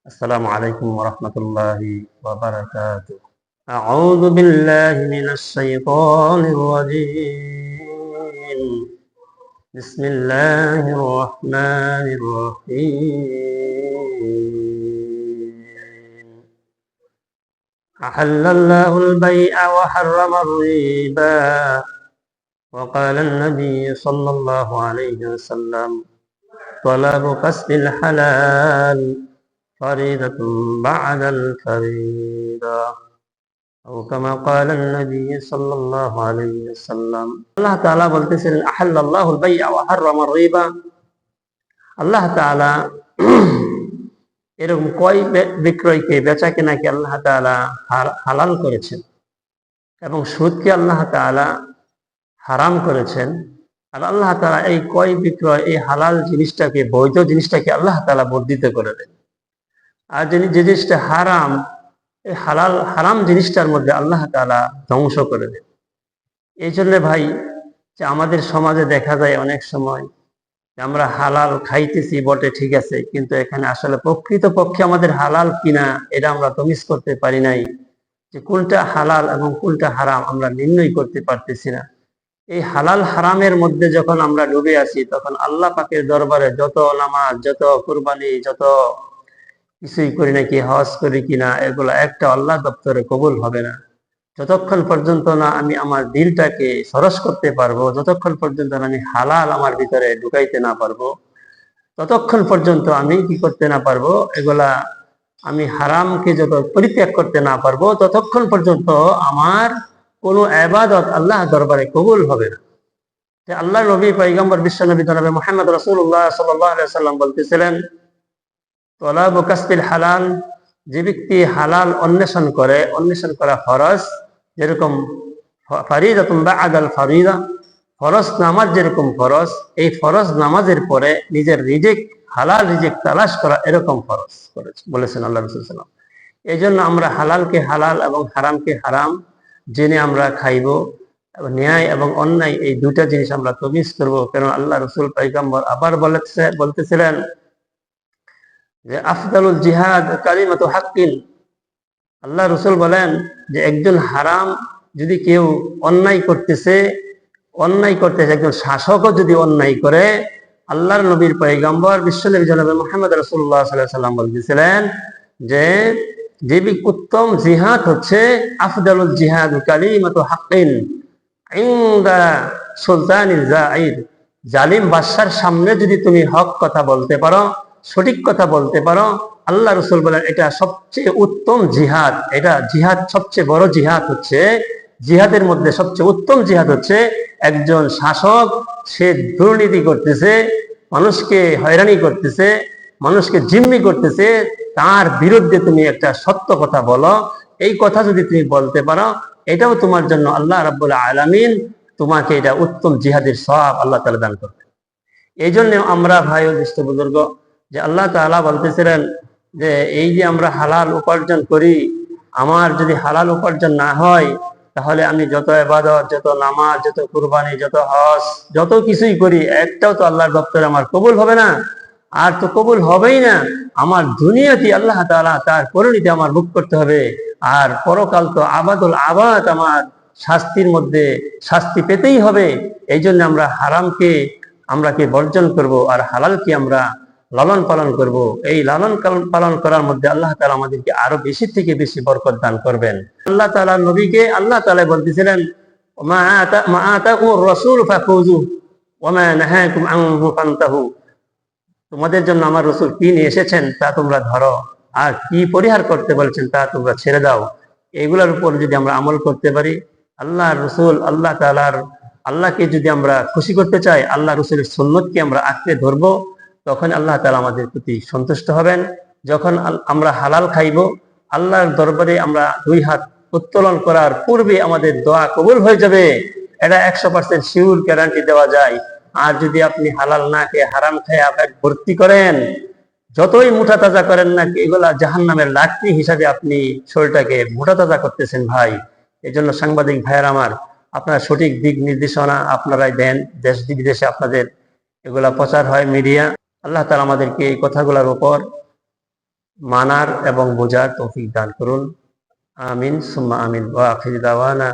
السلام عليكم ورحمة الله وبركاته. أعوذ بالله من الشيطان الرجيم. بسم الله الرحمن الرحيم. أحل الله البيع وحرم الربا وقال النبي صلى الله عليه وسلم طلب كسب الحلال فريضة بعد الفريضة أو كما قال النبي صلى الله عليه وسلم. আল্লাহ তাআলা বলতেছেন আহাল্লাল্লাহুল বাই'a ওয়া হাররামার রিবা। আল্লাহ তাআলা এরকম ক্রয় বিক্রয়কে বেচা কেনাকে আল্লাহ তাআলা হালাল করেছেন এবং সুদকে আল্লাহ তাআলা হারাম করেছেন। আর আল্লাহ তাআলা এই ক্রয় বিক্রয় এই হালাল জিনিসটাকে বৈধ জিনিসটাকে আল্লাহ তাআলা বর্ধিত করে দেন। আর যে জিনিসটা হারাম এই হারাম জিনিসটার মধ্যে আল্লাহ তাআলা ধ্বংস করে দেন। এই জন্য ভাই যে আমাদের সমাজে দেখা যায় অনেক সময় আমরা হালাল খাইতেছি বটে, ঠিক আছে, কিন্তু এখানে আসলে প্রকৃতপক্ষে আমাদের হালাল কিনা এটা আমরা তমিজ করতে পারি নাই। যে কোনটা হালাল এবং কোনটা হারাম আমরা নির্ণয় করতে পারতেছি না। এই হালাল হারামের মধ্যে যখন আমরা ডুবে আছি তখন আল্লাহ পাকের দরবারে যত নামাজ, যত কুরবানি, যত কিছুই করি নাকি, হজ করি কিনা, এগুলো একটা আল্লাহ দপ্তরে কবুল হবে না যতক্ষণ পর্যন্ত না আমি আমার দিলটাকে সরস করতে পারবো, যতক্ষণ পর্যন্ত না আমি হালাল আমার ভিতরে ঢুকাইতে না পারবো, ততক্ষণ পর্যন্ত আমি কি করতে না পারবো, এগুলা আমি হারামকে যত পরিত্যাগ করতে না পারবো ততক্ষণ পর্যন্ত আমার কোনো ইবাদত আল্লাহ দরবারে কবুল হবে না। যে আল্লাহ নবী পয়গম্বর বিশ্বনবী জনাবে মুহাম্মদ রাসূলুল্লাহ সাল্লাল্লাহু আলাইহি ওয়াসাল্লাম বলতেছিলেন তলাবু কাসবিল হালাল, যে ব্যক্তি হালাল অন্বেষণ করে, অন্বেষণ করা ফরজ, যেরকম ফারিদাতুন বা'দাল ফারিদা, ফরজ নামাজ যেরকম ফরজ, এই ফরজ নামাজের পরে নিজের রিজিক, হালাল রিজিক তালাশ করা এরকম ফরজ বলেছেন আল্লাহ রাসূল সাল্লাল্লাহু আলাইহি ওয়াসাল্লাম। এই জন্য আমরা হালালকে হালাল এবং হারামকে হারাম জেনে আমরা খাইব। ন্যায় এবং অন্যায় এই দুইটা জিনিস আমরা তমিজ করবো। কারণ আল্লাহ রাসূল পয়গম্বর আবার বলতেছিলেন যে আফদালুল জিহাদ কালিমাতু হাক্কিন। আল্লাহ রাসূল বলেন যে একজন হারাম যদি কেউ অন্যায় করতেছে, একজন শাসকও যদি অন্যায় করে, আল্লাহর নবীর পয়গম্বর বিশ্বনবী জনাবে মুহাম্মদ রাসূলুল্লাহ সাল্লাল্লাহু আলাইহি ওয়াসাল্লাম বলতেছিলেন যে উত্তম জিহাদ হচ্ছে আফদালুল জিহাদ কালিমাতু হাক্কিন ইনদা সুলতানিল জাইর। জালিম বাদশার সামনে যদি তুমি হক কথা বলতে পারো, সঠিক কথা বলতে পারো, আল্লাহ রাসূল বলেন এটা সবচেয়ে উত্তম জিহাদ। এটা জিহাদ, সবচেয়ে বড় জিহাদ হচ্ছে, জিহাদের মধ্যে সবচেয়ে উত্তম জিহাদ হচ্ছে একজন শাসক, সে দুর্নীতি করতেছে, মানুষকে হয়রানি করতেছে, মানুষকে জিম্মি করতেছে, তার বিরুদ্ধে তুমি একটা সত্য কথা বলো। এই কথা যদি তুমি বলতে পারো, এটাও তোমার জন্য আল্লাহ রাব্বুল আলামিন তোমাকে এটা উত্তম জিহাদের সওয়াব আল্লাহ তাআলা দান করবে। এই জন্য আমরা ভাই ও জ্যেষ্ঠ বুজুর্গ, যে আল্লাহ তাআলা বলতেছিলেন যে এই যে আমরা হালাল উপার্জন করি, আমার যদি হালাল উপার্জন না হয় তাহলে আমি যত ইবাদত, যত নামাজ, যত কুরবানি, যত হজ, যত কিছুই করি, একটাও তো আল্লাহর দপ্তরে আমার কবুল হবে না। আর তো কবুল হবেই না, আমার দুনিয়াতে আল্লাহ তাআলা তার পরিণতি আমার ভোগ করতে হবে, আর পরকাল তো আবাদুল আবাদ, আমার শাস্তির মধ্যে শাস্তি পেতেই হবে। এই জন্য আমরা হারামকে আমরা কি বর্জন করব আর হালালকে আমরা লালন পালন করব। এই লালন পালন করার মধ্যে আল্লাহ তাআলা আমাদেরকে আরো বেশি থেকে বেশি বরকত দান করবেন। আল্লাহ তাআলা নবীকে আল্লাহ তাআলা বলতেছিলেন মা আতাকুমুর রাসূল ফাখুযু ওয়া মা নাহাকুম আনহু ফান্তাহু। তোমাদের জন্য আমার রাসূল কি নিয়ে এসেছেন তা তোমরা ধরো, আর কি পরিহার করতে বলেছেন তা তোমরা ছেড়ে দাও। এগুলোর উপর যদি আমরা আমল করতে পারি, আল্লাহর রাসূল, আল্লাহ তাআলার, আল্লাহকে যদি আমরা খুশি করতে চাই, আল্লাহ রাসূলের সুন্নতকে আমরা আঁকড়ে ধরবো, তখন আল্লাহ তাআলা আমাদের প্রতি সন্তুষ্ট হবেন। যখন আমরা হালাল খাইব, আল্লাহর দরবারে আমরা দুই হাত উত্তোলন করার পূর্বে আমাদের দোয়া কবুল হয়ে যাবে, এটা 100% শিওর গ্যারান্টি দেওয়া যায়। আর যদি আপনি হালাল না খেয়ে হারাম খেয়ে আপনি ভর্তি করেন, যতই মোটা তাজা করেন না, এগুলা জাহান্নামের লাকড়ি হিসাবে আপনি শরীরটাকে মোটা তাজা করতেছেন ভাই। এই জন্য সাংবাদিক ভাইয়ের আমার, আপনারা সঠিক দিক নির্দেশনা আপনারাই দেন, দেশ বিদেশে আপনাদের এগুলা প্রচার হয় মিডিয়া। আল্লাহ তাআলা আমাদেরকে এই কথাগুলোর উপর মানার এবং বোঝার তৌফিক দান করুন। আমিন সুম্মা আমিন। ওয়া আখিরু দাওয়ানা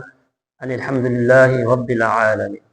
আনিল হামদুলিল্লাহি রাব্বিল আলামিন।